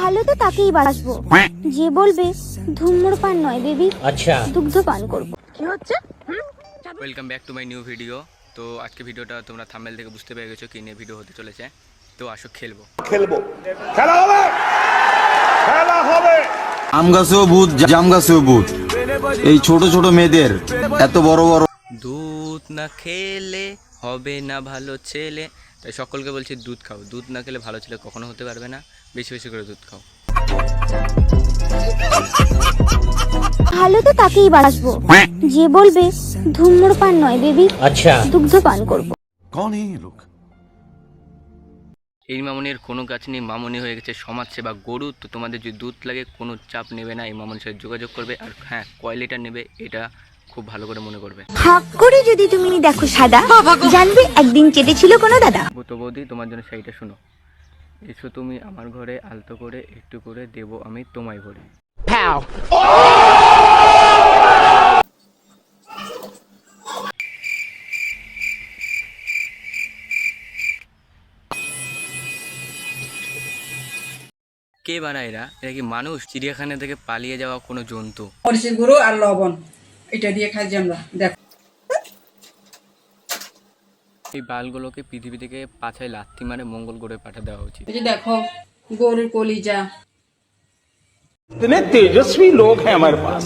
ভালো তো তাকেই বাসবো যে বলবে ধূম্রপান নয় বেবি, আচ্ছা দুগ্ধপান করব। কি হচ্ছে? Welcome back to my new video. তো আজকে ভিডিওটা তোমরা থাম্বনেল থেকে বুঝতে পেরে গেছো কি নিয়ে ভিডিও হতে চলেছে। তো আসো খেলবো খেলা হবে, খেলা হবে। আম গাছেও ভূত, জাম গাছেও ভূত। এই ছোট ছোট মেয়েদের এত বড় বড় দুধ না খেলে হবে না ভালো ছেলে। তাই সকলকে বলছি দুধ খাও, দুধ না খেলে ভালো ছেলে কখনো হতে পারবে না। বেশি বেশি করে দুধ খাও। ভালো তো তাকেই বাসবো যে বলবে ধূম্রপান নয় বেবি, আচ্ছা দুগ্ধপান করব। कौन है ये लोग? এই মামনির কোনো কাজ নেই, মামনি হয়ে গেছে সমাজসেবা গরু। তো তোমাদের যদি দুধ লাগে কোনো চাপ নেবে না, এই মামনির সাথে যোগাযোগ করবে। আর হ্যাঁ, কয় লিটার নেবে এটা খুব ভালো করে মনে করবে। হাক করে যদি তুমি দেখো সাদা, জানবে একদিন কেটেছিল কোনো দাদা। তো বৌদি তোমার জন্য সেইটা শোনো। এসো তুমি আমার ঘরে, আলতো করে একটু করে দেব আমি তোমায় ভরে। কে বানায় এরা? এরা কি মানুষ? চিড়িয়াখানা থেকে পালিয়ে যাওয়া কোনো জন্তু? মরিচের গুঁড়ো আর লবণ এটা দিয়ে খাইছি আমরা। দেখো এই বালগুলোকে পৃথিবী থেকে পাছায় লাথি মারে মঙ্গল গ্রহে পাঠিয়ে দেওয়া উচিত। এই যে দেখো গরুর কলিজা। कितने तेजस्वी लोग हैं हमारे पास,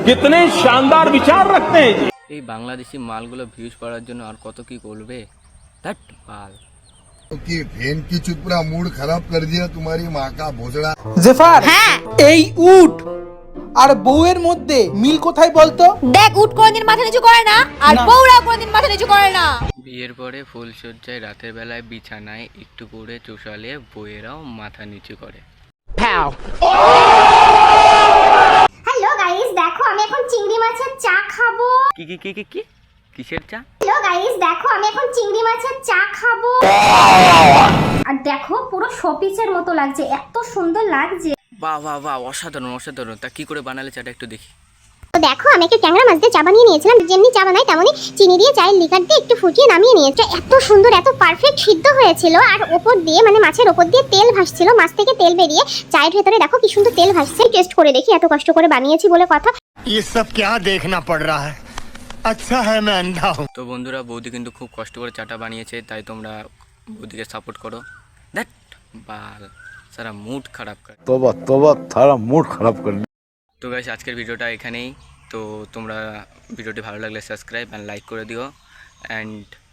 कितने शानदार विचार रखते हैं जी। এই বাংলাদেশি মালগুলো ভিউজ করার জন্য আর কত কি করবে। দ্যাট বাল कि फैन की चुप पूरा मूड खराब कर दिया तुम्हारी माँ का भोसड़ा। জেফার, এই উট আর বউয়ের মধ্যে মিল কোথায় বলতো? দেখ উঠ কোনদিন মাথা নিচু করে না, আর বউরা কোনদিন মাথা নিচু করে না। বিয়ের পরে ফুলসজ্জায় রাতের বেলায় বিছানায় একটু করে চুষালে বইয়েরাও মাথা নিচু করে। হ্যালো গাইস, দেখো আমি এখন চিংড়ি মাছের চা খাবো। কি কি কি কি কি কিসের চা? হ্যালো গাইস, দেখো আমি এখন চিংড়ি মাছের চা খাবো। আর দেখো পুরো শোপিসের মতো লাগছে, এত সুন্দর লাগছে। বাহ বাহ বাহ, অসাধারণ অসাধারণ। তা কি করে বানালে চাটা একটু দেখি। তো দেখো আমি একটা ট্যাংরা মাছ দিয়ে চা বানিয়ে নিয়েছিলাম, যেমনি চা বানাই তেমনি চিনি দিয়ে চায়ের লিকার দিয়ে একটু ফুটিয়ে নামিয়ে নিয়েছি। এত সুন্দর, এত পারফেক্ট সিদ্ধ হয়েছিল। আর ওপর দিয়ে মানে মাছের ওপর দিয়ে তেল ভাসছিল, মাছ থেকে তেল বেরিয়ে চায়ের ভেতরে দেখো কি সুন্দর তেল ভাসছে। টেস্ট করে দেখি, এত কষ্ট করে বানিয়েছি বলে কথা। ये सब क्या देखना पड़ रहा है, अच्छा है मैं अंधा हूँ। তো বন্ধুরা, বৌদি কিন্তু খুব কষ্ট করে চাটা বানিয়েছে, তাই তোমরা বৌদিকে সাপোর্ট করো। দ্যাট বাল সারা মুড খারাপ করে। तोबा तोबा, थारा मूड खराब कर दिया। তো গাইস, আজকের ভিডিওটা এখানেই। তো তোমরা ভিডিওটি ভালো লাগলে সাবস্ক্রাইব অ্যান্ড লাইক করে দিও, অ্যান্ড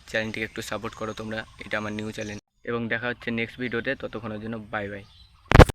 চ্যানেলটিকে একটু সাপোর্ট করো তোমরা। এটা আমার নিউ চ্যানেল। এবং দেখা হচ্ছে নেক্সট ভিডিওতে। ততক্ষণের জন্য বাই বাই।